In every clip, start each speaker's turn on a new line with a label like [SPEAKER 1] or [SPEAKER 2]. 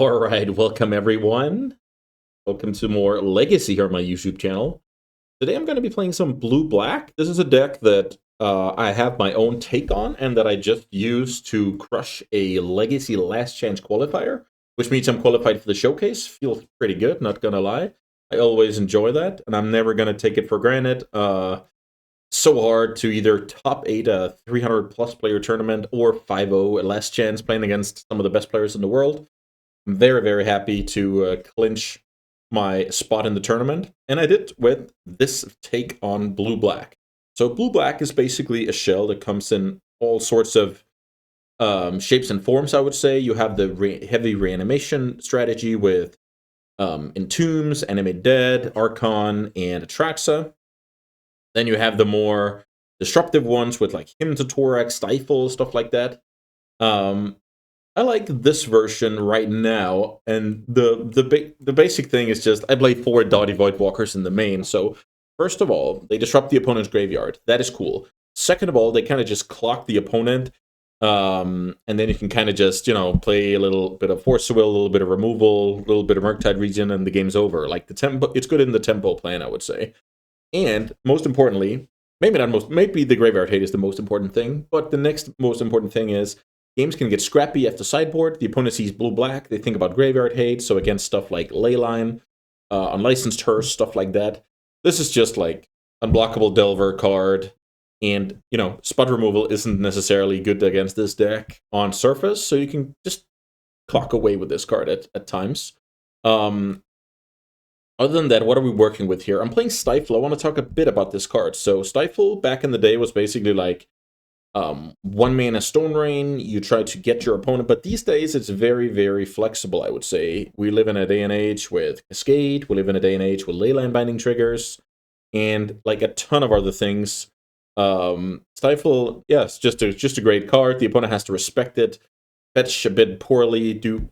[SPEAKER 1] All right, welcome everyone. Welcome to more Legacy here on my YouTube channel. Today I'm going to be playing some blue-black. This is a deck that I have my own take on and that I just used to crush a Legacy Last Chance qualifier, which means I'm qualified for the showcase. Feels pretty good, not gonna lie. I always enjoy that, and I'm never going to take it for granted. So hard to either top 8 a 300 plus player tournament or 5-0 a Last Chance playing against some of the best players in the world. I'm very, very happy to clinch my spot in the tournament, and I did with this take on blue-black. So blue-black is basically a shell that comes in all sorts of shapes and forms, I would say. You have the heavy reanimation strategy with Entombs, Animate Dead, Archon, and Atraxa. Then you have the more disruptive ones with like Hymn to Thorax, Stifle, stuff like that. I like this version right now, and the basic thing is just I play 4 Doughty Voidwalkers in the main. So first of all, they disrupt the opponent's graveyard. That is cool. Second of all, they kind of just clock the opponent, and then you can kind of just play a little bit of Force of Will, a little bit of removal, a little bit of Murktide Region, and the game's over. Like the tempo, it's good in the tempo plan, I would say. And most importantly, maybe the graveyard hate is the most important thing, but the next most important thing is games can get scrappy after sideboard. The opponent sees blue-black. They think about graveyard hate. So against stuff like Leyline, Unlicensed Hearse, stuff like that. This is just like unblockable Delver card. And, spot removal isn't necessarily good against this deck on surface. So you can just clock away with this card at times. Other than that, what are we working with here? I'm playing Stifle. I want to talk a bit about this card. So Stifle back in the day was basically like 1 mana Stone Rain, you try to get your opponent, but these days it's very, very flexible, I would say. We live in a day and age with Cascade, we live in a day and age with Leyline binding triggers, and like a ton of other things. Stifle, yes, just a great card. The opponent has to respect it, fetch a bit poorly, do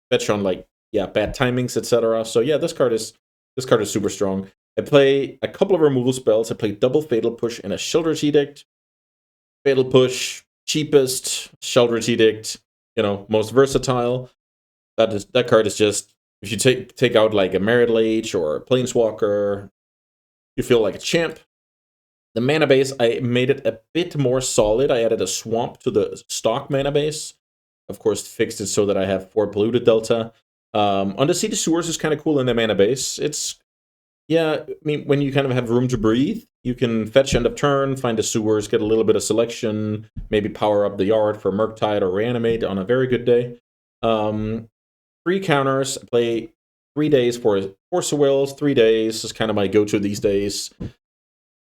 [SPEAKER 1] fetch on like bad timings, etc. So yeah, this card is super strong. I play a couple of removal spells. I play double Fatal Push and a Sheldred's Edict. Fatal Push, cheapest. Sheldred's Edict, most versatile. That card is just, if you take out like a Merit Lage or a Planeswalker, you feel like a champ. The mana base, I made it a bit more solid. I added a Swamp to the stock mana base. Of course, fixed it so that I have 4 polluted delta. Undercity Sewers is kind of cool in the mana base. Yeah, I mean, when you kind of have room to breathe, you can fetch end of turn, find the sewers, get a little bit of selection, maybe power up the yard for Murktide or Reanimate on a very good day. 3 counters, I play 3 days for Force of Wills. 3 days is kind of my go-to these days.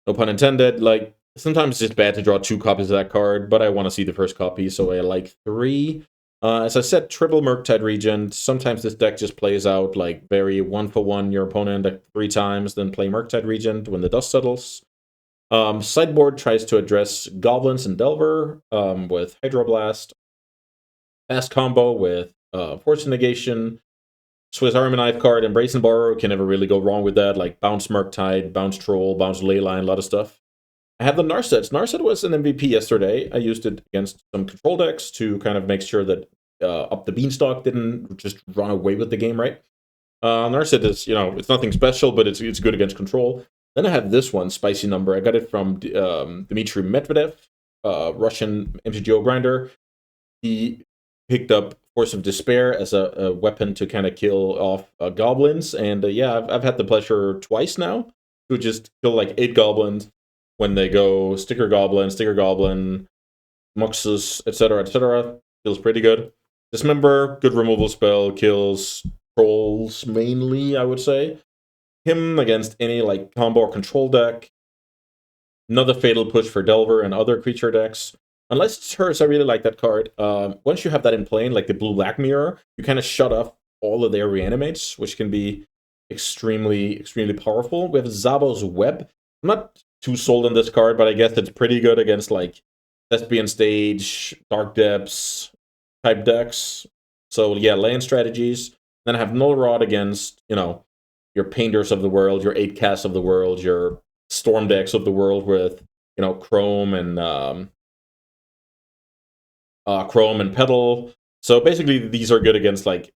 [SPEAKER 1] No pun intended. Like, sometimes it's just bad to draw 2 copies of that card, but I want to see the first copy, so I like 3. As I said, triple Murktide Regent. Sometimes this deck just plays out like very 1-for-1 your opponent 3 times, then play Murktide Regent when the dust settles. Sideboard tries to address Goblins and Delver with Hydroblast. Fast combo with Force Negation. Swiss Army Knife card, Embrace and Borrow. Can never really go wrong with that. Like bounce Murktide, bounce Troll, bounce Leyline, a lot of stuff. I have the Narset. Narset was an MVP yesterday. I used it against some control decks to kind of make sure that Up the Beanstalk didn't just run away with the game, right? Narset is, it's nothing special, but it's good against control. Then I have this one, Spicy Number. I got it from Dmitry Medvedev, Russian MTGO grinder. He picked up Force of Despair as a weapon to kind of kill off goblins. And yeah, I've had the pleasure twice now to just kill like 8 goblins when they go Sticker Goblin, Muxus, etc., etc. Feels pretty good. Dismember, good removal spell, kills trolls mainly, I would say. Him against any like combo or control deck. Another Fatal Push for Delver and other creature decks. Unlicensed Hearse, I really like that card. Once you have that in play, like the blue-black mirror, you kind of shut off all of their reanimates, which can be extremely, extremely powerful. We have Zabo's Web. I'm not too sold on this card, but I guess it's pretty good against like Thespian Stage, Dark Depths type decks. So yeah, land strategies. Then I have Null Rod against, your Painters of the world, your 8-cast of the world, your Storm decks of the world with, Chrome and Petal. So basically these are good against like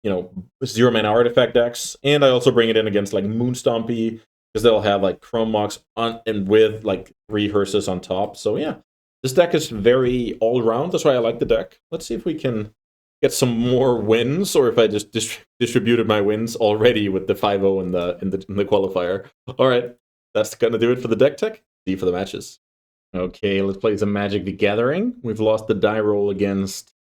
[SPEAKER 1] you know, 0-mana artifact decks, and I also bring it in against like Moonstompy because they'll have like Chrome Mox on and with like 3 hearses on top. So yeah, this deck is very all around. That's why I like the deck. Let's see if we can get some more wins, or if I just distributed my wins already with the 5-0 in the qualifier. All right, that's gonna do it for the deck tech. See you for the matches. Okay, let's play some Magic the Gathering. We've lost the die roll against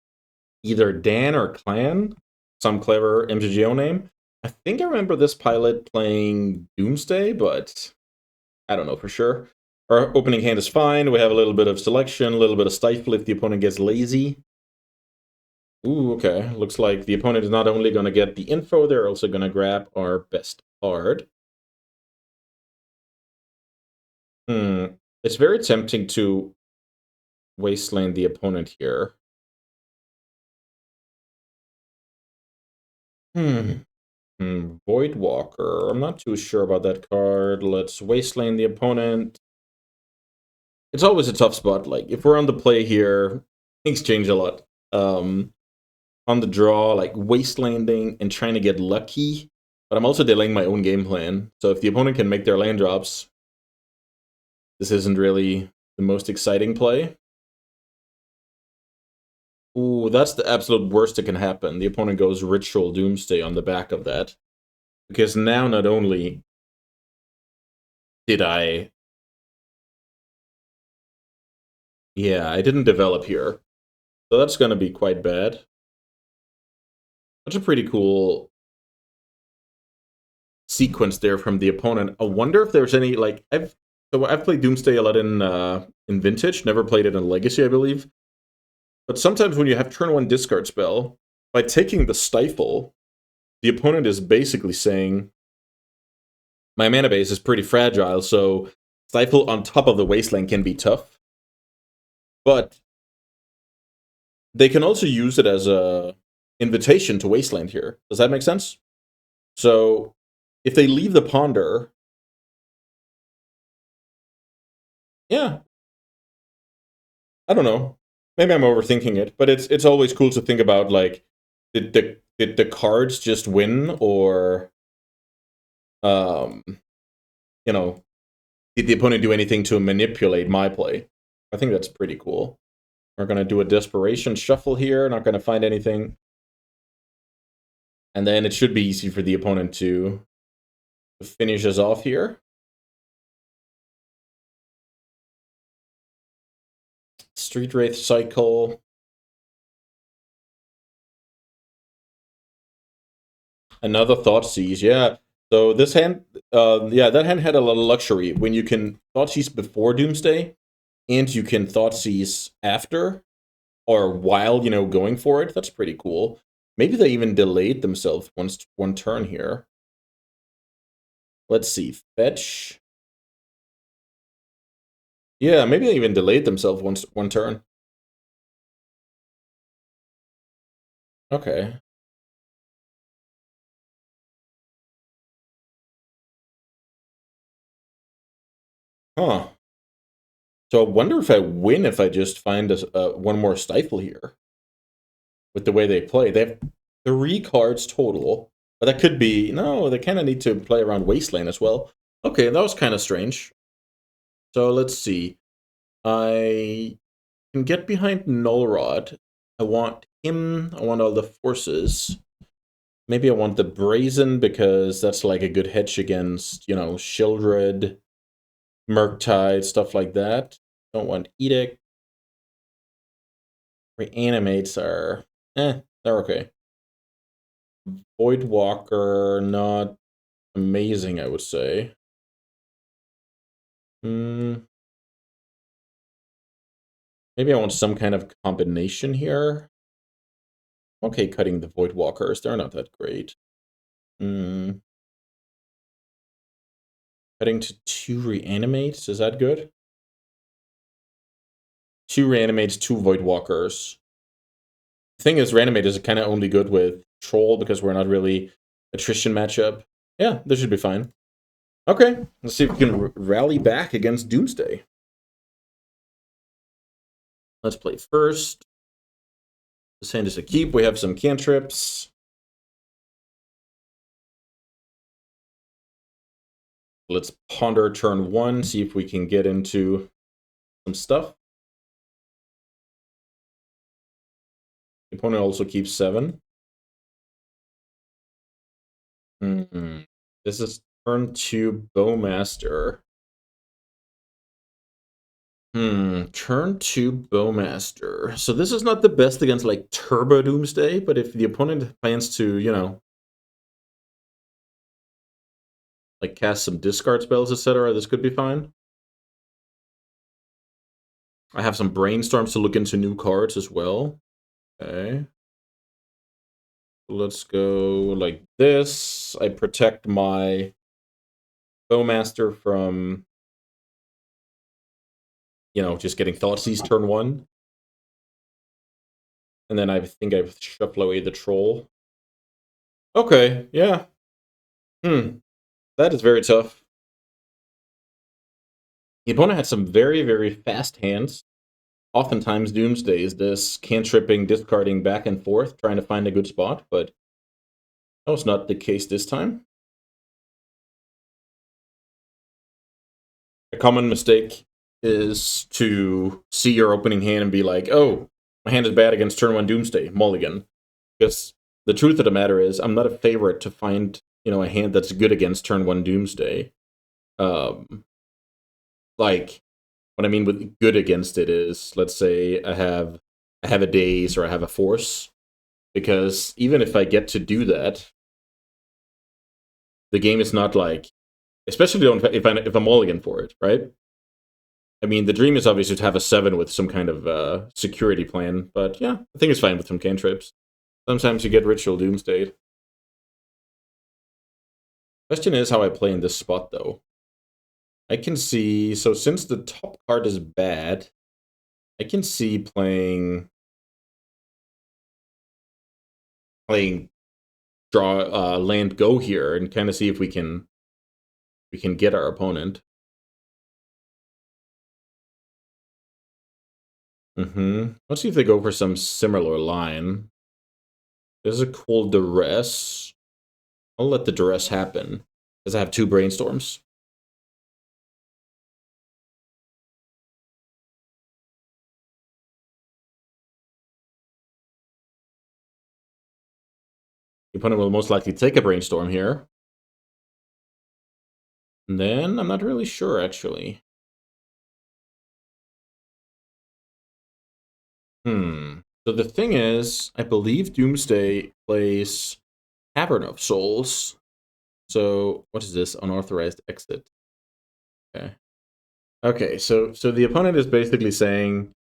[SPEAKER 1] either Dan or Clan, some clever MTGO name. I think I remember this pilot playing Doomsday, but I don't know for sure. Our opening hand is fine. We have a little bit of selection, a little bit of stifle if the opponent gets lazy. Ooh, okay. Looks like the opponent is not only going to get the info, they're also going to grab our best card. It's very tempting to wasteland the opponent here. Voidwalker. I'm not too sure about that card. Let's wasteland the opponent. It's always a tough spot. Like, if we're on the play here, things change a lot. On the draw, like wastelanding and trying to get lucky, but I'm also delaying my own game plan. So if the opponent can make their land drops, this isn't really the most exciting play. Ooh, that's the absolute worst that can happen. The opponent goes Ritual Doomsday on the back of that. Because now not only did I... Yeah, I didn't develop here. So that's going to be quite bad. That's a pretty cool sequence there from the opponent. I wonder if there's any, like, I've played Doomsday a lot in Vintage, never played it in Legacy, I believe. But sometimes when you have turn 1 discard spell, by taking the Stifle, the opponent is basically saying, my mana base is pretty fragile, so Stifle on top of the Wasteland can be tough. But they can also use it as a invitation to Wasteland here. Does that make sense? So if they leave the Ponder, yeah, I don't know. Maybe I'm overthinking it, but it's always cool to think about, like, did the cards just win, or you know, did the opponent do anything to manipulate my play? I think that's pretty cool. We're gonna do a Desperation Shuffle here, not gonna find anything. And then it should be easy for the opponent to finish us off here. Street Wraith Cycle. Another Thoughtseize, yeah. So this hand, yeah, that hand had a lot of luxury. When you can Thoughtseize before Doomsday, and you can Thoughtseize after, or while, you know, going for it, that's pretty cool. Maybe they even delayed themselves one turn here. Let's see, fetch. Yeah, maybe they even delayed themselves one turn. Okay. Huh. So I wonder if I win if I just find one more Stifle here. With the way they play. They have 3 cards total. But that could be... No, they kind of need to play around Wasteland as well. Okay, that was kind of strange. So let's see. I can get behind Nullrod. I want him. I want all the forces. Maybe I want the Brazen because that's like a good hedge against, you know, Shieldred, Murktide, stuff like that. Don't want Edict. Reanimates are... they're okay. Voidwalker, not amazing, I would say. Maybe I want some kind of combination here. Okay, cutting the Voidwalkers, they're not that great. Cutting to 2 Reanimates, is that good? 2 Reanimates, 2 Voidwalkers. The thing is, Reanimate is kind of only good with Troll because we're not really attrition matchup. Yeah, this should be fine. Okay, let's see if we can rally back against Doomsday. Let's play first. This hand is a keep. We have some cantrips. Let's ponder turn 1, see if we can get into some stuff. The opponent also keeps 7. This is turn 2 Bowmaster. Turn 2 Bowmaster. So this is not the best against like Turbo Doomsday, but if the opponent plans to, you know, like cast some discard spells, etc., this could be fine. I have some brainstorms to look into new cards as well. Okay. Let's go like this. I protect my Bowmaster from, you know, just getting Thoughtseize turn 1. And then I think I shuffle away the Troll. Okay, yeah. That is very tough. The opponent had some very, very fast hands. Oftentimes, Doomsday is this cantripping, discarding back and forth, trying to find a good spot, but that was not the case this time. A common mistake is to see your opening hand and be like, oh, my hand is bad against turn 1 Doomsday, mulligan. Because the truth of the matter is, I'm not a favorite to find, you know, a hand that's good against turn 1 Doomsday. Like, what I mean with good against it is, let's say I have a Daze or I have a Force, because even if I get to do that, the game is not like, especially if I'm mulligan for it, right? I mean, the dream is obviously to have a 7 with some kind of security plan, but yeah, I think it's fine with some cantrips. Sometimes you get Ritual Doomsday. Question is how I play in this spot, though. I can see, so since the top card is bad, I can see playing draw land go here and kind of see if we can get our opponent. Let's see if they go for some similar line. There's a cool duress. I'll let the duress happen because I have 2 brainstorms. The opponent will most likely take a brainstorm here. And then I'm not really sure, actually. So the thing is, I believe Doomsday plays Cavern of Souls. So what is this? Unauthorized exit. Okay. Okay, so the opponent is basically saying,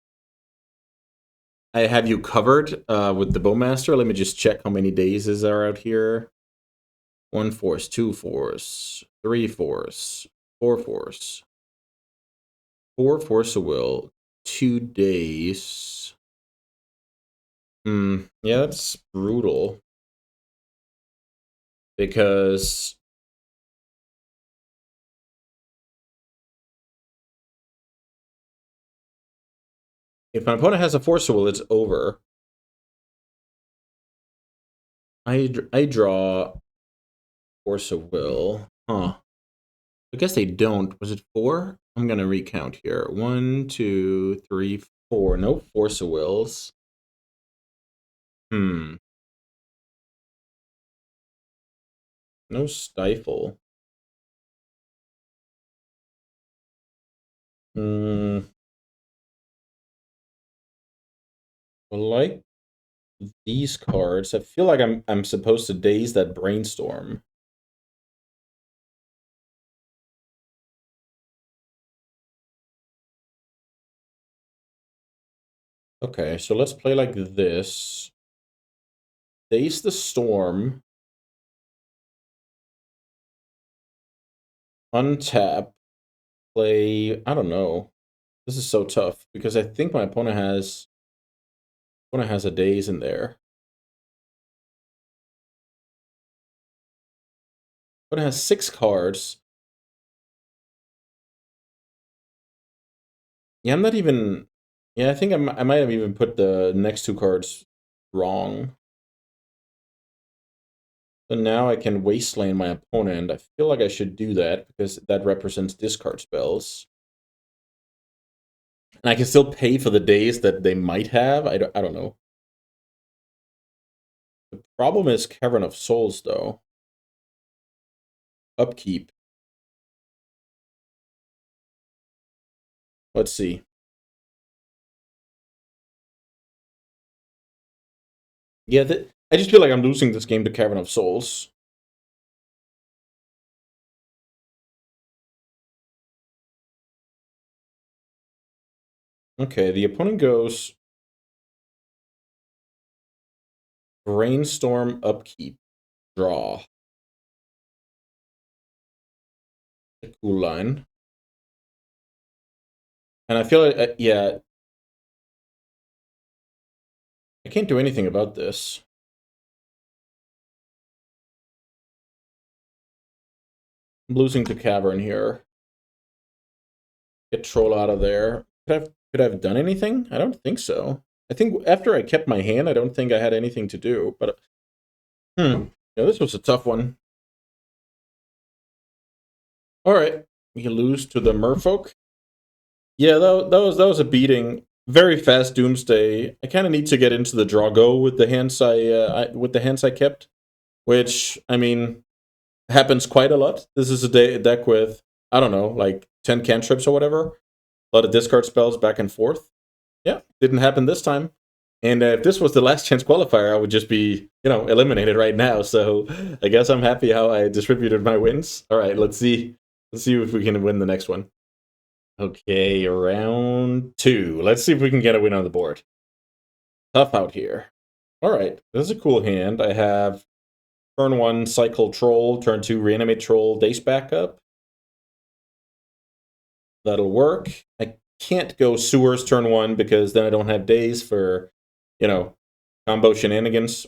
[SPEAKER 1] I have you covered with the Bowmaster. Let me just check how many dazes are out here. 1 force, 2 force, 3 force, 4 force. 4 force of will, 2 days. Yeah, that's brutal. Because if my opponent has a force of will, it's over. I draw force of will. Huh. I guess they don't. Was it 4? I'm gonna recount here. 1, 2, 3, 4. No force of wills. No stifle. I like these cards. I feel like I'm supposed to daze that brainstorm. Okay, so let's play like this. Daze the storm. Untap. Play, I don't know. This is so tough because I think my opponent has a daze in there. Opponent has 6 cards. Yeah, I'm not even. Yeah, I think I might have even put the next 2 cards wrong. So now I can wasteland my opponent. I feel like I should do that because that represents discard spells. And I can still pay for the days that they might have. I don't know. The problem is Cavern of Souls, though. Upkeep. Let's see. Yeah, I just feel like I'm losing this game to Cavern of Souls. Okay, the opponent goes Brainstorm, Upkeep, Draw. A cool line. And I feel like, yeah, I can't do anything about this. I'm losing to Cavern here. Get Troll out of there. Could I have done anything? I don't think so. I think after I kept my hand, I don't think I had anything to do. But yeah, this was a tough one. All right, we lose to the Merfolk. Yeah, that was a beating. Very fast Doomsday. I kind of need to get into the draw go with the hands I kept, which I mean happens quite a lot. This is a deck with I don't know, like 10 cantrips or whatever. A lot of discard spells back and forth. Yeah, didn't happen this time. And if this was the last chance qualifier, I would just be, eliminated right now. So I guess I'm happy how I distributed my wins. All right, let's see. Let's see if we can win the next one. Okay, round 2. Let's see if we can get a win on the board. Tough out here. All right, this is a cool hand. I have turn 1, cycle Troll, turn 2, reanimate Troll, Dace backup. That'll work. I can't go Sewers turn 1 because then I don't have Days for, combo shenanigans.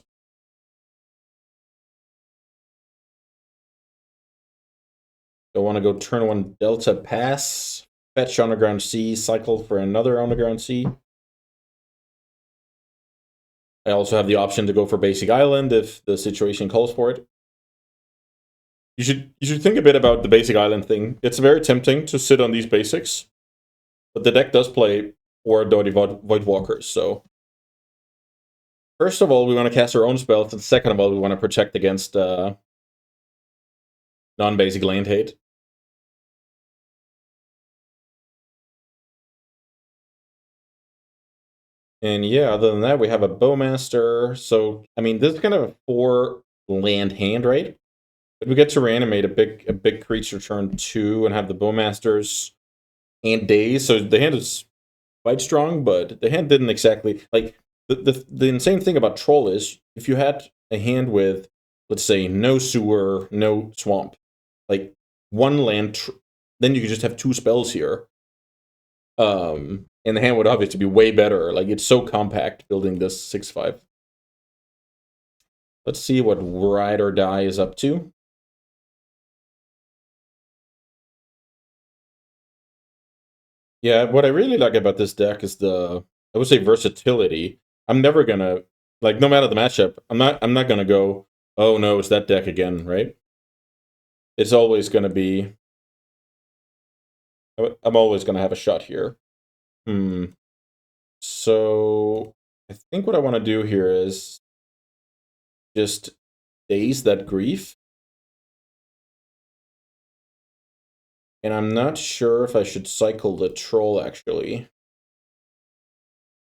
[SPEAKER 1] I want to go turn 1 Delta Pass, fetch Underground Sea, cycle for another Underground Sea. I also have the option to go for Basic Island if the situation calls for it. You should think a bit about the Basic Island thing. It's very tempting to sit on these basics, but the deck does play 4 Doughty Voidwalkers, so first of all, we want to cast our own spells, and second of all, we want to protect against non-basic land hate. And yeah, other than that, we have a Bowmaster. So, I mean, this is kind of a 4 land hand, right? But we get to reanimate a big creature turn 2 and have the Bowmasters and Daze. So the hand is quite strong, but the hand didn't exactly like the insane thing about Troll is if you had a hand with, let's say, no sewer, no swamp, like 1 land, then you could just have 2 spells here. And the hand would obviously be way better. Like, it's so compact building this 6/5. Let's see what Ride or Die is up to. Yeah, what I really like about this deck is I would say versatility. I'm never gonna, like, no matter the matchup, I'm not gonna go, oh no, it's that deck again, right? It's always gonna be, I'm always gonna have a shot here. So I think what I want to do here is just Daze that Grief. And I'm not sure if I should cycle the Troll, actually.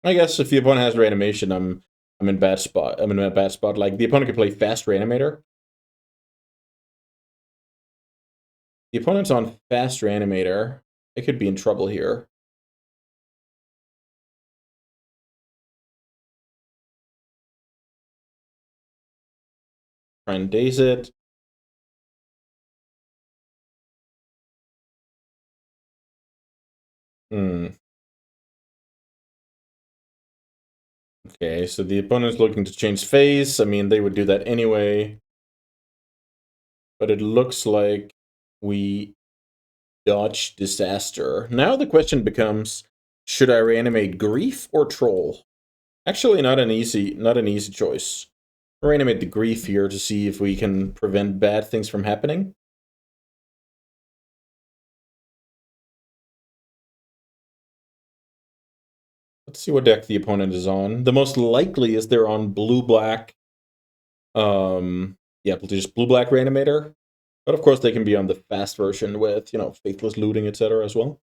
[SPEAKER 1] I guess if the opponent has Reanimation, I'm in bad spot. I'm in a bad spot. Like, the opponent can play Fast Reanimator. The opponent's on Fast Reanimator. It could be in trouble here. Try and Daze it. Okay, so the opponent's looking to change phase. I mean, they would do that anyway. But it looks like we dodge Disaster. Now the question becomes, should I reanimate Grief or Troll? Actually, not an easy choice. Reanimate the Grief here to see if we can prevent bad things from happening. Let's see what deck the opponent is on. The most likely is they're on blue-black. Yeah, just blue-black Reanimator. But of course they can be on the fast version with, you know, Faithless Looting, etc. as well.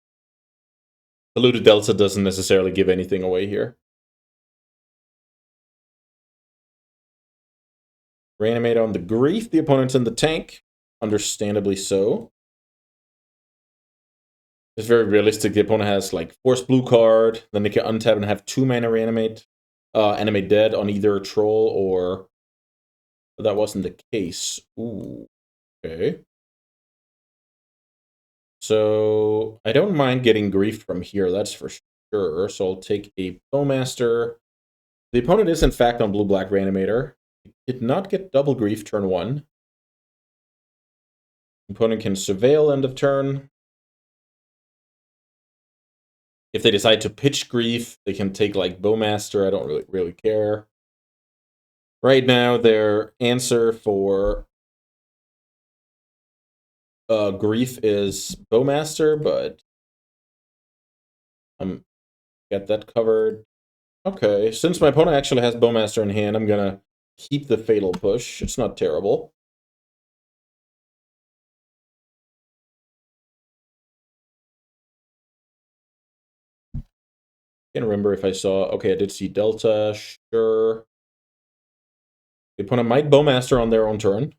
[SPEAKER 1] The Looted Delta doesn't necessarily give anything away here. Reanimate on the Grief. The opponent's in the tank. Understandably so. It's very realistic. The opponent has like Force Blue card, then they can untap and have 2 mana Reanimate. Animate Dead on either Troll or... That wasn't the case. Ooh, okay. So I don't mind getting Grief from here, that's for sure. So I'll take a Bowmaster. The opponent is in fact on blue-black Reanimator. Did not get double Grief turn 1. Opponent can Surveil end of turn. If they decide to pitch Grief, they can take like Bowmaster. I don't really care. Right now, their answer for Grief is Bowmaster, but get that covered. Okay, since my opponent actually has Bowmaster in hand, I'm gonna keep the Fatal Push. It's not terrible. Can't remember if I saw... Okay, I did see Delta, sure. The opponent might Bowmaster on their own turn.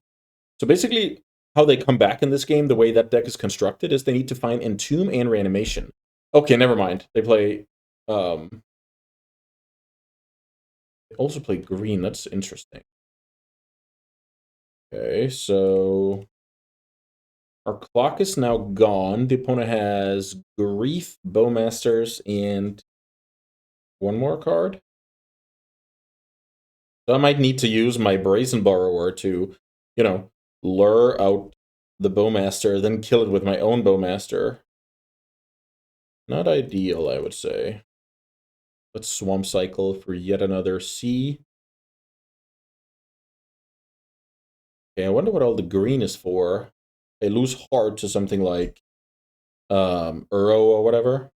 [SPEAKER 1] So basically, how they come back in this game, the way that deck is constructed, is they need to find Entomb and Reanimation. Okay, never mind. They play... They also play green. That's interesting. Okay, so... Our clock is now gone. The opponent has Grief, Bowmasters, and one more card. So I might need to use my Brazen Borrower to, you know, lure out the Bowmaster, then kill it with my own Bowmaster. Not ideal, I would say. Let's Swamp Cycle for yet another C. Okay, I wonder what all the green is for. They lose heart to something like Uro or whatever.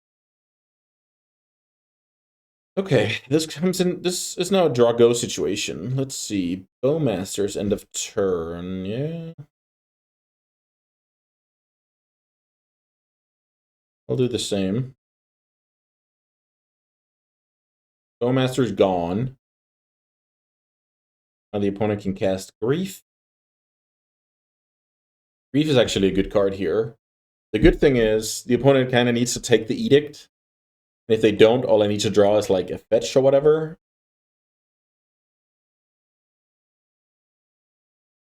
[SPEAKER 1] Okay, this comes in. This is now a draw-go situation. Let's see. Bowmasters, end of turn. Yeah. I'll do the same. Bowmaster's gone. Now the opponent can cast Grief. Grief is actually a good card here. The good thing is, the opponent kind of needs to take the Edict. And if they don't, all I need to draw is like a fetch or whatever.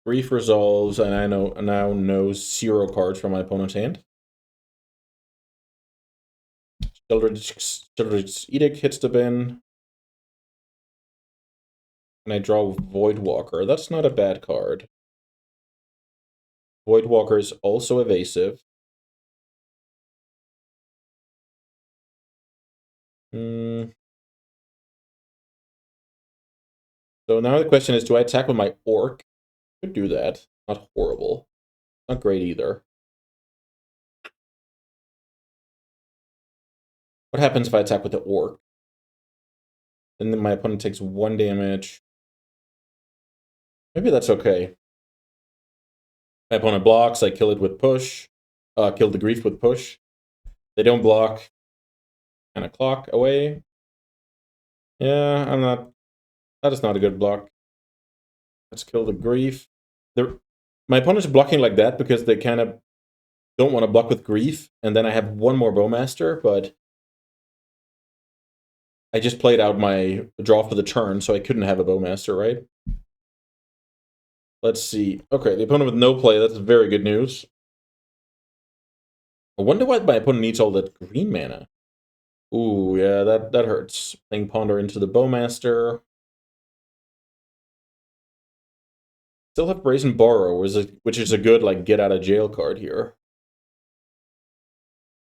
[SPEAKER 1] Grief resolves, and I now know 0 cards from my opponent's hand. Children's Edict hits the bin. And I draw Voidwalker. That's not a bad card. Voidwalker is also evasive. So now the question is, do I attack with my Orc? Could do that. Not horrible. Not great either. What happens if I attack with the Orc? And then my opponent takes 1 damage. Maybe that's okay. My opponent blocks, I kill it with push. Kill the Grief with push. They don't block. Kind of clock away. Yeah, that is not a good block. Let's kill the Grief. My opponent's blocking like that because they kind of don't want to block with Grief, and then I have 1 more Bowmaster, but I just played out my draw for the turn, so I couldn't have a Bowmaster, right? Let's see. Okay, the opponent with no play, that's very good news. I wonder why my opponent needs all that green mana. Ooh, yeah, that hurts. Playing Ponder into the Bowmaster. Still have Brazen Borrow, which is a good like get out of jail card here.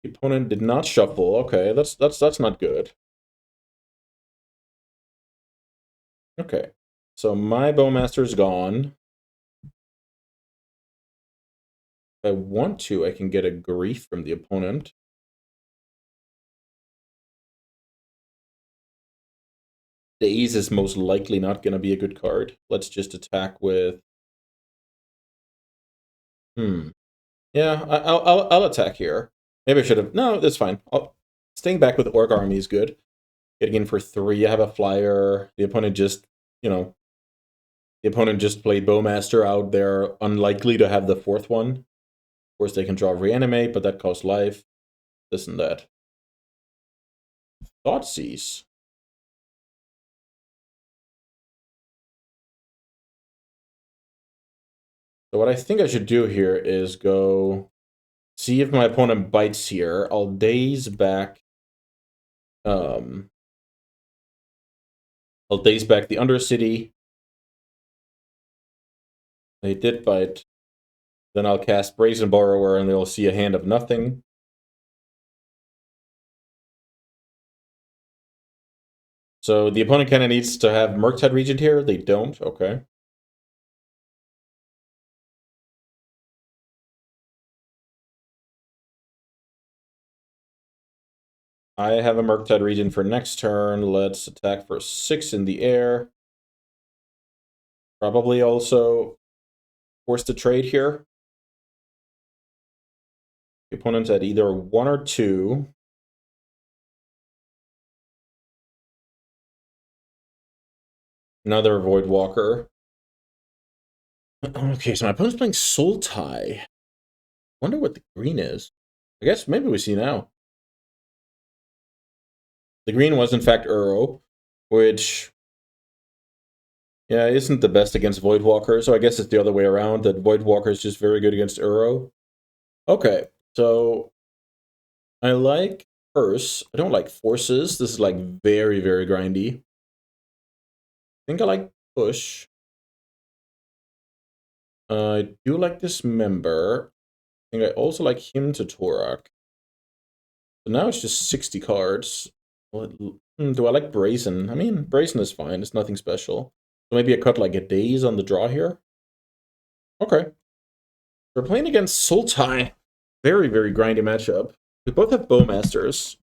[SPEAKER 1] The opponent did not shuffle. Okay, that's not good. Okay. So my Bowmaster's gone. If I want to, I can get a grief from the opponent. Daze is most likely not going to be a good card. Let's just attack with... Yeah, I'll attack here. Maybe I should have... No, that's fine. Staying back with Orc Army is good. Getting in for 3, I have a flyer. The opponent just, the opponent just played Bowmaster out. They're unlikely to have the 4th one. Of course, they can draw Reanimate, but that costs life. This and that. Thoughtseize. So what I think I should do here is go see if my opponent bites here. I'll daze back. I'll daze back the Undercity. They did bite. Then I'll cast Brazen Borrower, and they'll see a hand of nothing. So the opponent kind of needs to have Murktide Regent here. They don't. Okay. I have a Murktide Regent for next turn. Let's attack for 6 in the air. Probably also forced to trade here. The opponent's at either 1 or 2. Another Voidwalker. Okay, so my opponent's playing Sultai. Wonder what the green is. I guess maybe we see now. The green was in fact Uro, which, yeah, isn't the best against Voidwalker, so I guess it's the other way around, that Voidwalker is just very good against Uro. Okay, so I like Curse. I don't like Forces. This is like very, very grindy. I think I like Push. I do like Dismember. I think I also like Hymn to Torak. So now it's just 60 cards. Do I like Brazen? I mean, Brazen is fine. It's nothing special. So maybe I cut like a Daze on the draw here? Okay. We're playing against Sultai. Very, very grindy matchup. We both have Bowmasters.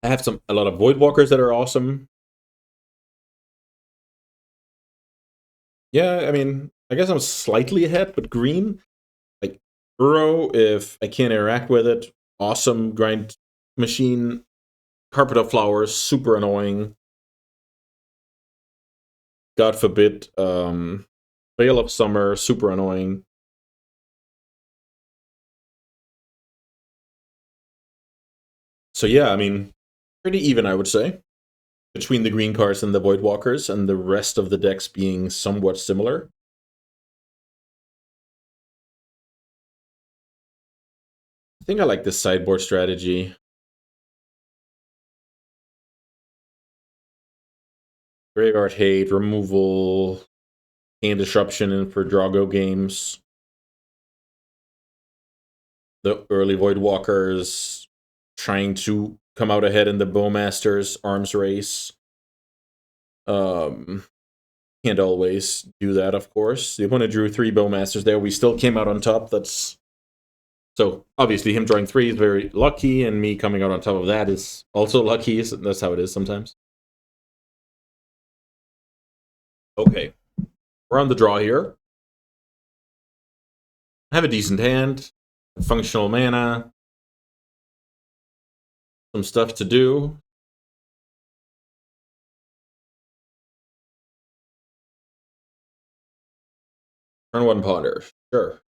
[SPEAKER 1] I have a lot of Voidwalkers that are awesome. Yeah, I mean, I guess I'm slightly ahead, but green, like Uro, if I can't interact with it, awesome grind machine. Carpet of Flowers, super annoying. God forbid, Veil of Summer, super annoying. So yeah, I mean, pretty even, I would say, between the green cards and the Voidwalkers, and the rest of the decks being somewhat similar. I think I like this sideboard strategy. Graveyard Hate, removal, Hand Disruption for Drago games. The early Voidwalkers trying to come out ahead in the Bowmasters arms race. Can't always do that, of course. The opponent drew 3 Bowmasters there. We still came out on top. That's... So, obviously, him drawing 3 is very lucky, and me coming out on top of that is also lucky. So that's how it is sometimes. Okay. We're on the draw here. I have a decent hand. Functional mana. Some stuff to do. Turn 1 Ponder. Sure.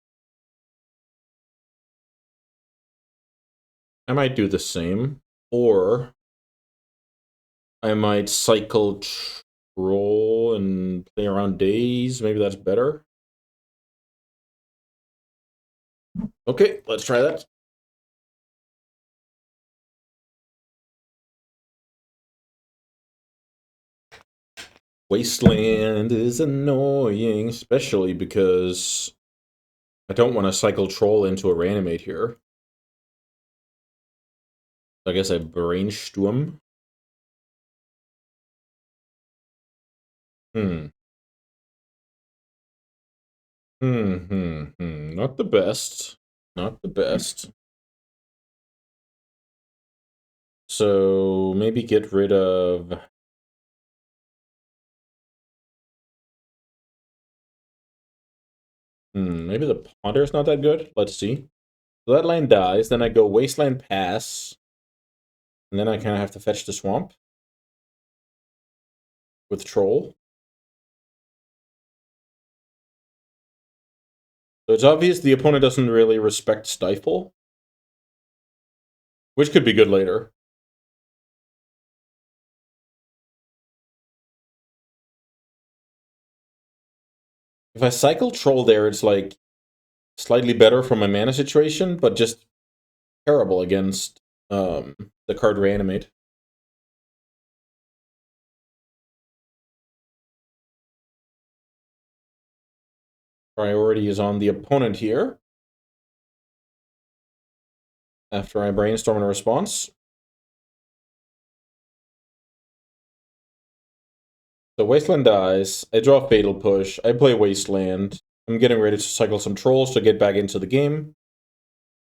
[SPEAKER 1] I might do the same. Or I might cycle Troll and play around Days. Maybe that's better. Okay, let's try that. Wasteland is annoying, especially because I don't want to cycle Troll into a Reanimate here. I guess I Brainstorm. Hmm. Not the best. Not the best. So maybe get rid of... maybe the Ponder is not that good. Let's see. So that land dies. Then I go Wasteland Pass. And then I kind of have to fetch the Swamp. With Troll. So it's obvious the opponent doesn't really respect Stifle. Which could be good later. If I cycle Troll there, it's like slightly better from my mana situation, but just terrible against the card Reanimate. Priority is on the opponent here. After I brainstorm a response. So Wasteland dies. I draw Fatal Push. I play Wasteland. I'm getting ready to cycle some Trolls to get back into the game.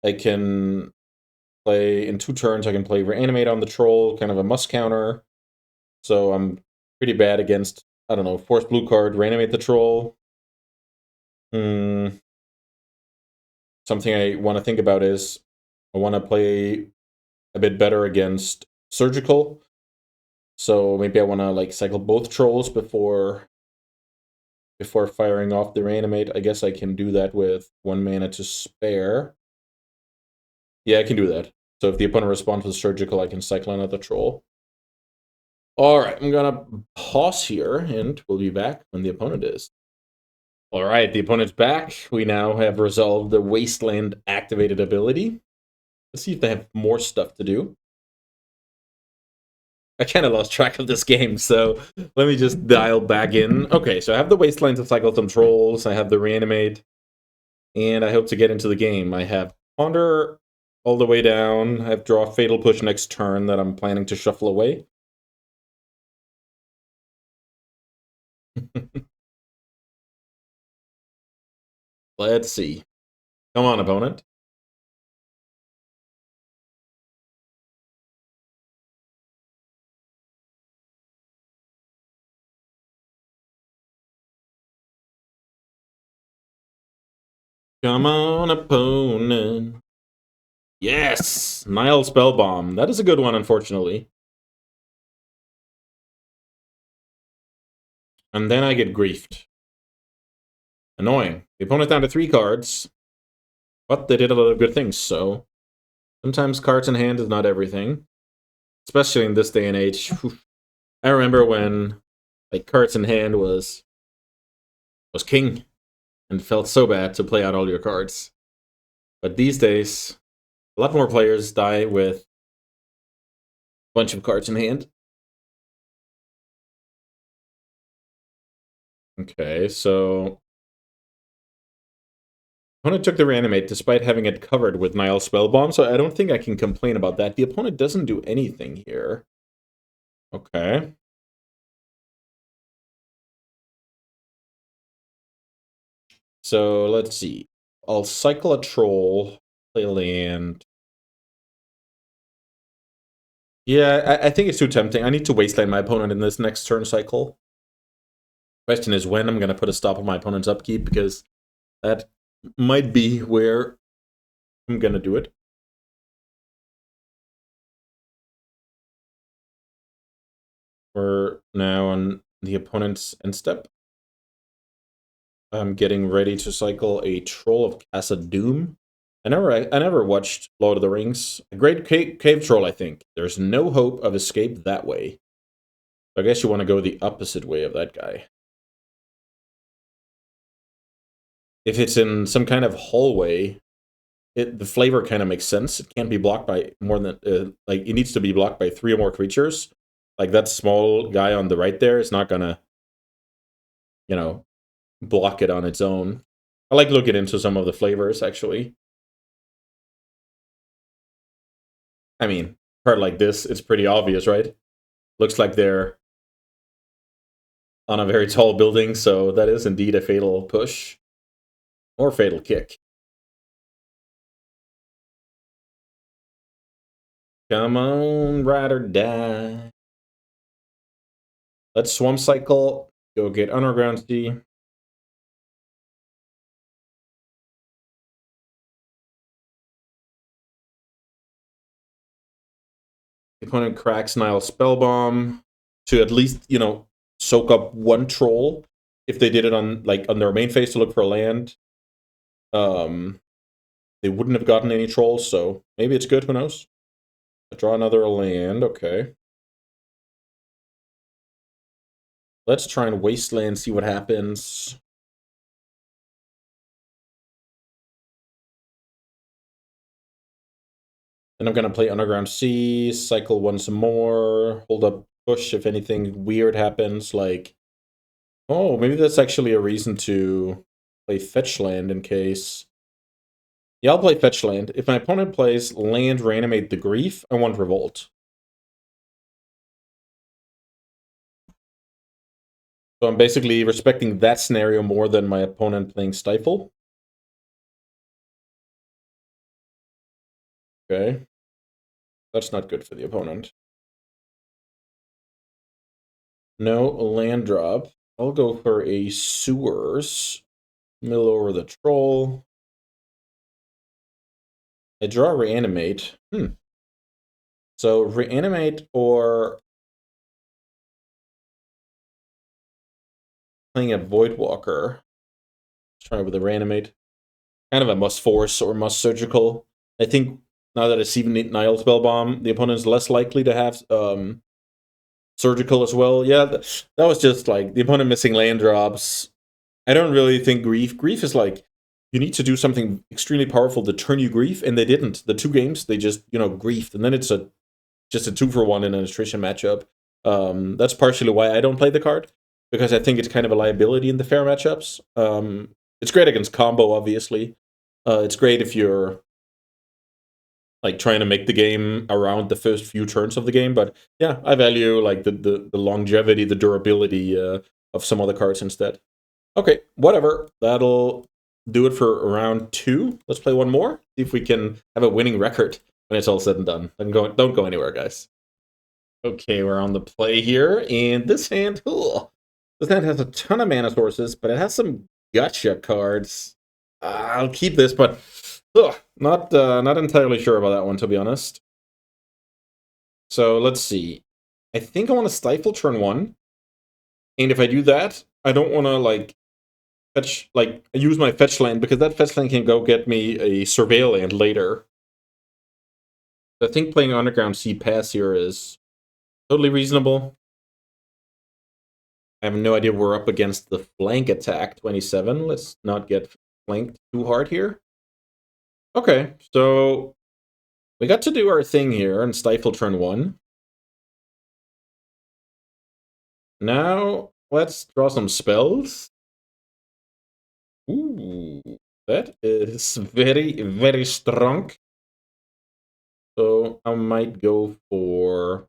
[SPEAKER 1] I can play, in 2 turns, I can play Reanimate on the Troll, kind of a must counter. So I'm pretty bad against, I don't know, Force Blue card, Reanimate the Troll. Something I want to think about is I want to play a bit better against Surgical. So maybe I want to like cycle both Trolls before firing off the Reanimate. I guess I can do that with 1 mana to spare. Yeah, I can do that. So if the opponent responds with Surgical, I can cycle another Troll. Alright, I'm gonna pause here, and we'll be back when the opponent is. Alright, the opponent's back. We now have resolved the Wasteland activated ability. Let's see if they have more stuff to do. I kind of lost track of this game, so let me just dial back in. Okay, so I have the Wasteland to cycle some Trolls, I have the Reanimate, and I hope to get into the game. I have Ponder all the way down. I have Draw Fatal Push next turn that I'm planning to shuffle away. Let's see. Come on, opponent. Come on, opponent. Yes! Nile Spellbomb. That is a good one, unfortunately. And then I get griefed. Annoying. The opponent's down to 3 cards. But they did a lot of good things, so... Sometimes cards in hand is not everything. Especially in this day and age. I remember when like cards in hand was king. And felt so bad to play out all your cards. But these days, a lot more players die with a bunch of cards in hand. Okay, so opponent took the Reanimate despite having it covered with Nile Spellbomb, so I don't think I can complain about that. The opponent doesn't do anything here. Okay. So let's see. I'll cycle a Troll, play a land. Yeah, I think it's too tempting. I need to wasteland my opponent in this next turn cycle. Question is when I'm going to put a stop on my opponent's upkeep, because that might be where I'm going to do it. We're now on the opponent's end step. I'm getting ready to cycle a Troll of Casa Doom. I never watched Lord of the Rings. A great cave troll, I think. There's no hope of escape that way. I guess you want to go the opposite way of that guy. If it's in some kind of hallway, the flavor kind of makes sense. It can't be blocked by more than like it needs to be blocked by 3 or more creatures. Like that small guy on the right there is not gonna, you know, block it on its own. I like looking into some of the flavors actually. I mean, part like this, it's pretty obvious, right? Looks like they're on a very tall building, so that is indeed a fatal push. Or fatal kick. Come on, ride or die. Let's Swamp Cycle. Go get Underground Sea. The opponent cracks Nile Spellbomb to at least, soak up one troll. If they did it on their main phase to look for a land, they wouldn't have gotten any trolls, so maybe it's good, who knows? Draw another land, okay. Let's try and Wasteland, see what happens. Then I'm gonna play Underground Sea, cycle once more, hold up push if anything weird happens, like... Oh, maybe that's actually a reason to play Fetch Land in case... Yeah, I'll play Fetch Land. If my opponent plays Land Reanimate the Grief, I want Revolt. So I'm basically respecting that scenario more than my opponent playing Stifle. Okay. That's not good for the opponent. No land drop. I'll go for a Sewers. Mill over the Troll. I draw Reanimate. So Reanimate or playing a Voidwalker. Let's try with a Reanimate. Kind of a must force or must surgical. I think now that it's even Nile Spellbomb, the opponent's less likely to have surgical as well. Yeah, that was just like the opponent missing land drops. I don't really think Grief. Grief is like, you need to do something extremely powerful to turn you Grief, and they didn't. The 2 games, they just, griefed, and then it's just a 2-for-1 in an attrition matchup. That's partially why I don't play the card, because I think it's kind of a liability in the fair matchups. It's great against combo, obviously. It's great if you're like trying to make the game around the first few turns of the game, but yeah, I value like the longevity, the durability of some other cards instead. Okay, whatever. That'll do it for round 2. Let's play one more. See if we can have a winning record when it's all said and done. Don't go anywhere, guys. Okay, we're on the play here, and this hand, this hand has a ton of mana sources, but it has some gotcha cards. I'll keep this, but not entirely sure about that one, to be honest. So let's see. I think I want to Stifle turn 1, and if I do that, I don't want to fetch use my fetch land, because that fetch land can go get me a surveil land later. I think playing Underground Sea Pass here is totally reasonable. I have no idea we're up against the flank attack 27. Let's not get flanked too hard here. Okay, so we got to do our thing here and Stifle turn 1. Now let's draw some spells. Ooh, that is very, very strong. So I might go for...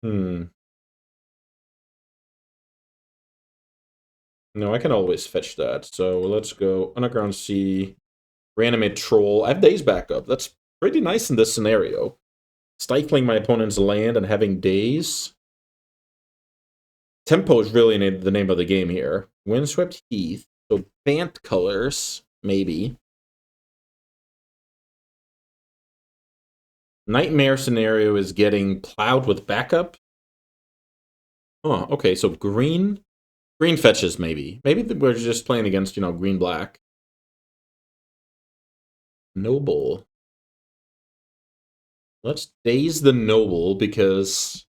[SPEAKER 1] No, I can always fetch that. So let's go Underground Sea, Reanimate Troll. I have Daze backup. That's pretty nice in this scenario. Stifling my opponent's land and having Daze. Tempo is really the name of the game here. Windswept Heath. So Bant colors, maybe. Nightmare scenario is getting plowed with backup. Oh, okay, so green fetches, maybe. Maybe we're just playing against, green-black. Noble. Let's Daze the Noble, because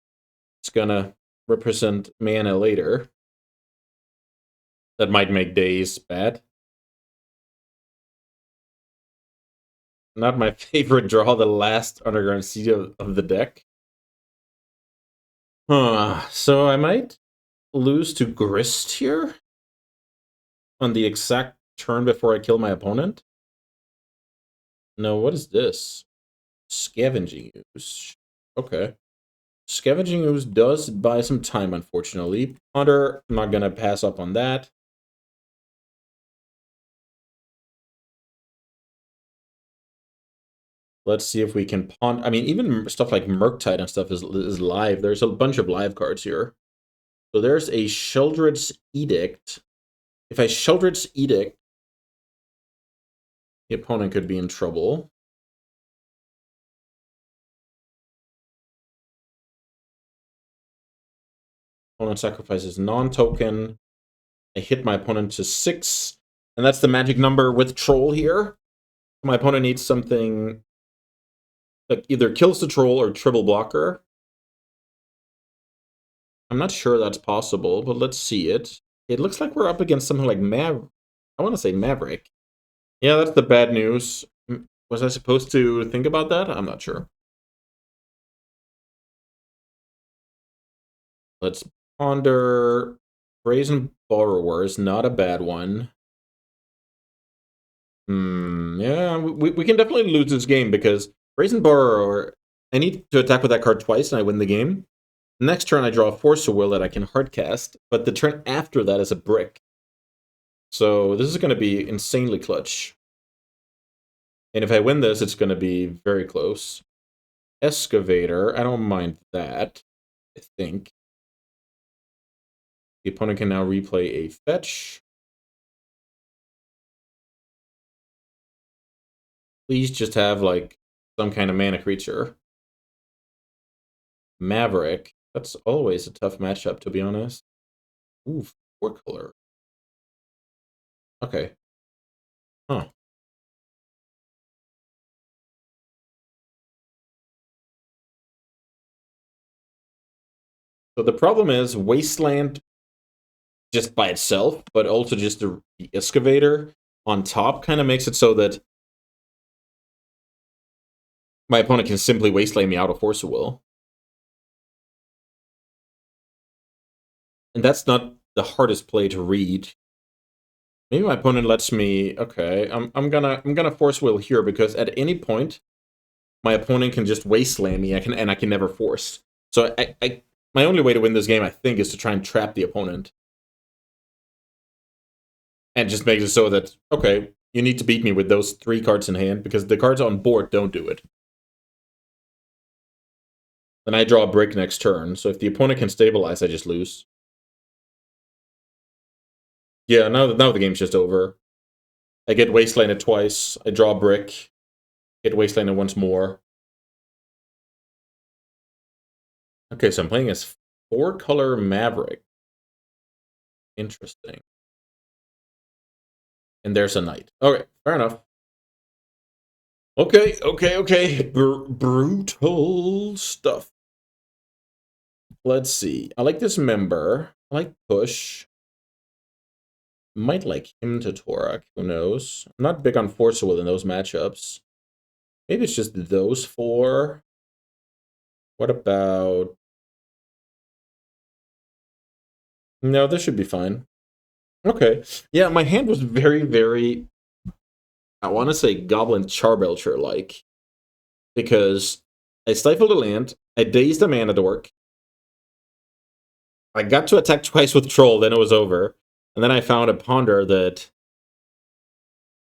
[SPEAKER 1] it's gonna represent mana later. That might make Daze bad. Not my favorite draw, the last Underground Sea of the deck. So I might lose to Grist here on the exact turn before I kill my opponent. No, what is this? Scavenging use. Okay. Scavenging Ooze does buy some time, unfortunately. Ponder, I'm not going to pass up on that. Let's see if we can ponder. I mean, even stuff like Murktide and stuff is live. There's a bunch of live cards here. So there's a Sheldred's Edict. If I Sheldred's Edict, the opponent could be in trouble. Opponent sacrifices non-token. I hit my opponent to 6. And that's the magic number with Troll here. My opponent needs something that either kills the Troll or triple blocker. I'm not sure that's possible, but let's see it. It looks like we're up against something like I want to say Maverick. Yeah, that's the bad news. Was I supposed to think about that? I'm not sure. Let's ponder. Brazen Borrower is not a bad one. Yeah, we can definitely lose this game because Brazen Borrower, I need to attack with that card twice and I win the game. Next turn I draw a Force of Will that I can hardcast, but the turn after that is a brick. So this is going to be insanely clutch. And if I win this, it's going to be very close. Excavator, I don't mind that, I think. The opponent can now replay a fetch. Please just have, like, some kind of mana creature. Maverick. That's always a tough matchup, to be honest. Ooh, 4-color. Okay. Huh. So the problem is Wasteland just by itself, but also just the Excavator on top kind of makes it so that my opponent can simply Wasteland me out of Force of Will. And that's not the hardest play to read. Maybe my opponent lets me. Okay, I'm gonna Force Will here because at any point my opponent can just Wasteland me. I can never force. So my only way to win this game, I think, is to try and trap the opponent. And just make it so that, okay, you need to beat me with those 3 cards in hand, because the cards on board don't do it. Then I draw a brick next turn, so if the opponent can stabilize, I just lose. Yeah, now the game's just over. I get Wastelanded twice, I draw a brick, get Wastelanded once more. Okay, so I'm playing as 4-color Maverick. Interesting. And there's a knight. Okay, fair enough. Okay. Brutal stuff. Let's see. I like this member. I like Push. Might like him to Torak. Who knows? I'm not big on Force Will in those matchups. Maybe it's just those 4. What about... No, this should be fine. Okay. Yeah, my hand was very, very... I want to say Goblin Charbelcher-like. Because I stifled a land, I dazed a mana dork, I got to attack twice with Troll, then it was over. And then I found a Ponder that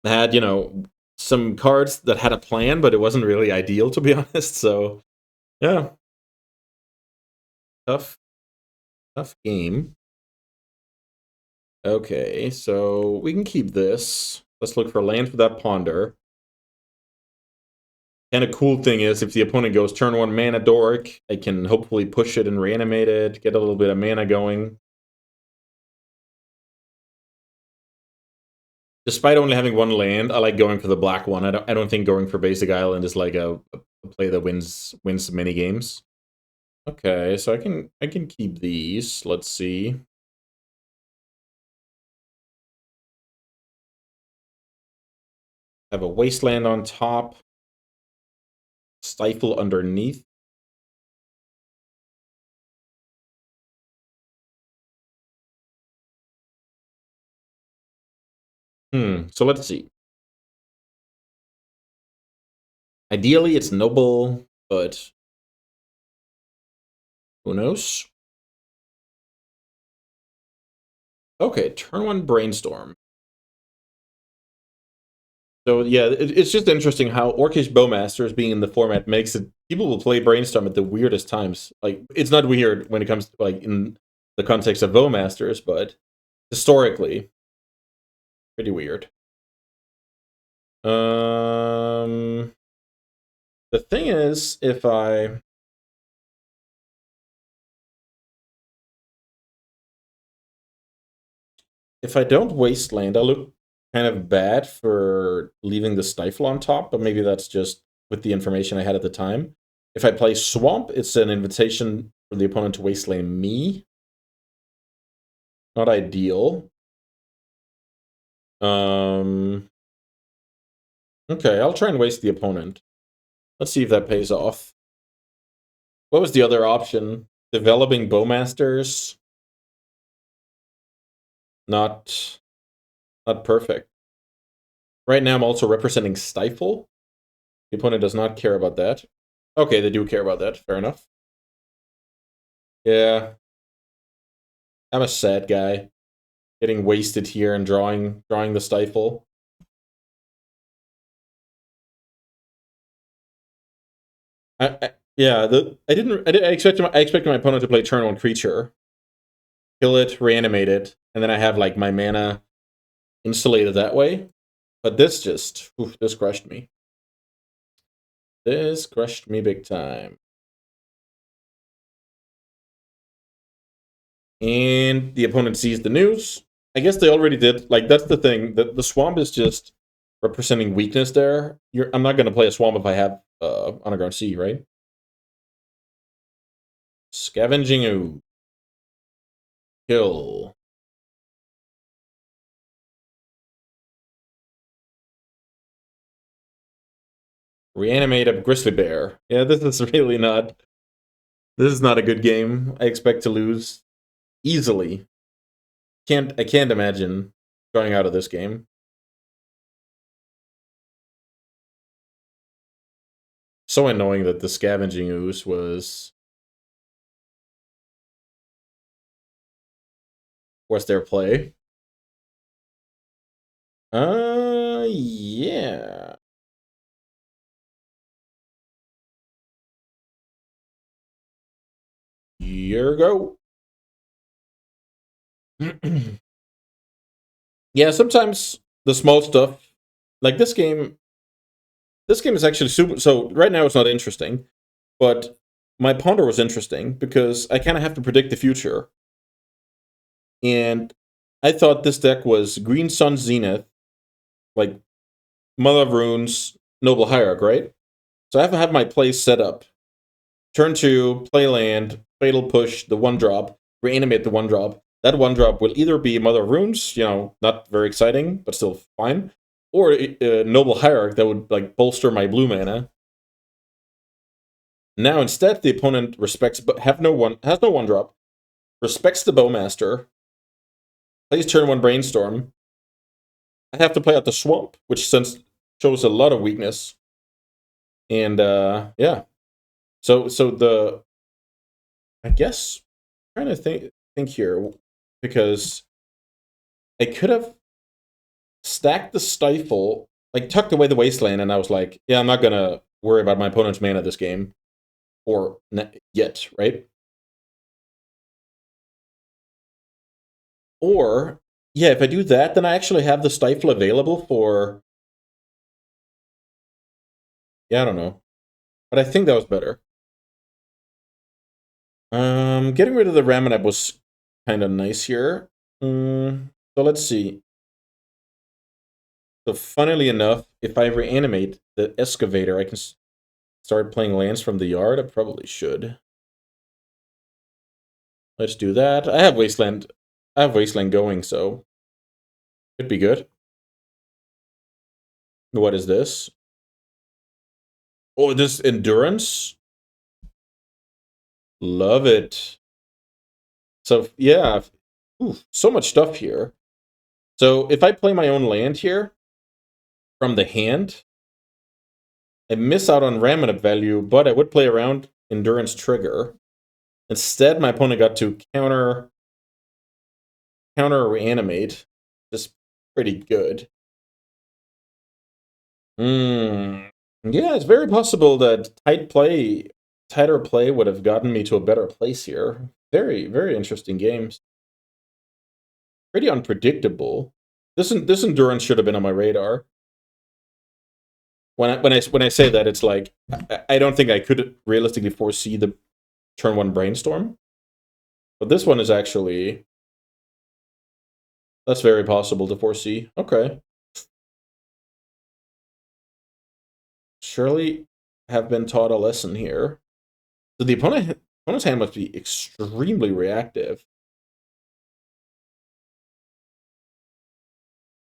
[SPEAKER 1] had, you know, some cards that had a plan, but it wasn't really ideal, to be honest. So, yeah. Tough game. Okay, so we can keep this. Let's look for land for that Ponder. And a cool thing is, if the opponent goes turn 1 mana dork, I can hopefully push it and reanimate it, get a little bit of mana going. Despite only having 1 land, I like going for the black one. I don't think going for basic island is like a play that wins many games. Okay, so I can keep these. Let's see. Have a wasteland on top. Stifle underneath. So let's see. Ideally, it's noble, but Who knows? Okay, turn 1 Brainstorm. So yeah, it's just interesting how Orcish Bowmasters being in the format makes it people will play Brainstorm at the weirdest times. Like it's not weird when it comes to like in the context of Bowmasters, but historically, pretty weird. The thing is, if I don't wasteland, I look kind of bad for leaving the Stifle on top, but maybe that's just with the information I had at the time. If I play Swamp, it's an invitation for the opponent to wasteland me. Not ideal. Okay, I'll try and waste the opponent. Let's see if that pays off. What was the other option? Developing Bowmasters? Not perfect. Right now I'm also representing Stifle. The opponent does not care about that. Okay, they do care about that. Fair enough. Yeah. I'm a sad guy. Getting wasted here and drawing the Stifle. Yeah, I expected my opponent to play turn 1 creature, kill it, reanimate it, and then I have like my mana insulated that way. But this just this crushed me. This crushed me big time. And the opponent sees the news. I guess they already did. Like that's the thing. The swamp is just representing weakness there. I'm not gonna play a swamp if I have Underground Sea, right? Scavenging Ooze. Kill. Reanimate a Grizzly Bear. Yeah, this is really not. This is not a good game. I expect to lose easily. I can't imagine going out of this game. So annoying that the Scavenging Ooze was their play. Yeah. Here go. Yeah, sometimes the small stuff, like this game is actually super. So right now it's not interesting, but my Ponder was interesting because I kind of have to predict the future. And I thought this deck was Green Sun Zenith, like Mother of Runes, Noble Hierarch, right? So I have to have my play set up. Turn 2, play land, Fatal Push, the 1-drop, reanimate the 1-drop. That 1-drop will either be Mother of Runes, not very exciting, but still fine, or Noble Hierarch that would like bolster my blue mana. Now instead, the opponent respects, but has no 1-drop, respects the Bowmaster, plays turn 1 Brainstorm. I have to play out the Swamp, which shows a lot of weakness. And yeah, so I guess I'm trying to think here because I could have stacked the Stifle, like tucked away the Wasteland, and I was like, yeah, I'm not gonna worry about my opponent's mana this game, or yet, right? Or yeah, if I do that, then I actually have the Stifle available for. Yeah, I don't know, but I think that was better. Getting rid of the Ramanap was kind of nice here. So let's see. So funnily enough, if I reanimate the Excavator, I can start playing lands from the yard. I probably should. Let's do that. I have Wasteland going, so could be good. What is this? Oh, this Endurance? Love it. So yeah, so much stuff here. So if I play my own land here from the hand, I miss out on Ramanap value, but I would play around Endurance Trigger. Instead, my opponent got to counter reanimate. Just pretty good. Yeah, it's very possible that tighter play would have gotten me to a better place here. Very, very interesting games. Pretty unpredictable. This endurance should have been on my radar. When I say that, it's like I don't think I could realistically foresee the turn 1 brainstorm, but this one is actually that's very possible to foresee. Okay, surely have been taught a lesson here. So the opponent's hand must be extremely reactive.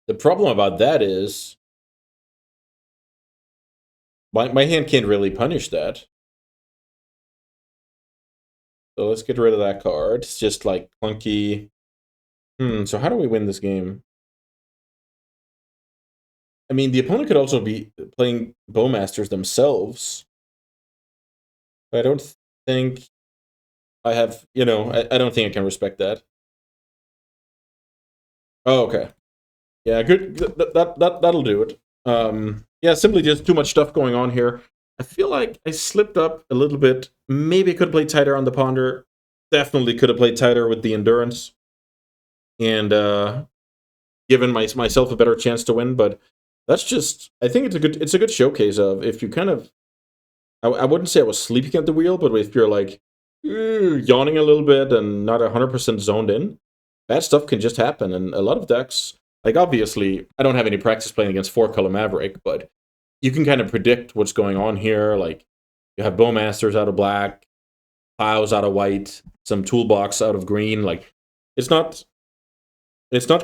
[SPEAKER 1] The problem about that is my hand can't really punish that. So let's get rid of that card. It's just like clunky. So how do we win this game? I mean, the opponent could also be playing Bowmasters themselves. But I don't think I have, I don't think I can respect that. Oh, okay. Yeah, good. That'll do it. Yeah, simply just too much stuff going on here. I feel like I slipped up a little bit. Maybe I could have played tighter on the ponder. Definitely could have played tighter with the endurance. And given myself a better chance to win, but that's just I think it's a good showcase of if you kind of I wouldn't say I was sleeping at the wheel, but if you're like yawning a little bit and not 100% zoned in, bad stuff can just happen. And a lot of decks, like obviously, I don't have any practice playing against 4-color Maverick, but you can kind of predict what's going on here. Like you have Bowmasters out of black, Piles out of white, some Toolbox out of green. Like it's not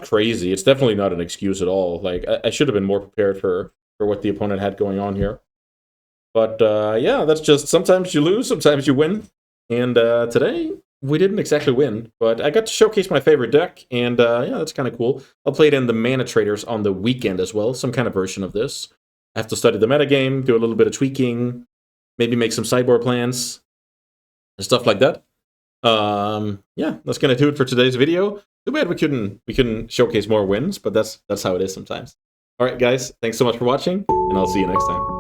[SPEAKER 1] crazy. It's definitely not an excuse at all. Like I should have been more prepared for what the opponent had going on here. But yeah, that's just sometimes you lose, sometimes you win. And today we didn't exactly win, but I got to showcase my favorite deck, and yeah, that's kind of cool. I'll play it in the ManaTraders on the weekend as well, some kind of version of this. I have to study the metagame, do a little bit of tweaking, maybe make some sideboard plans, and stuff like that. Yeah, that's gonna do it for today's video. Too bad we couldn't showcase more wins, but that's how it is sometimes. All right, guys, thanks so much for watching, and I'll see you next time.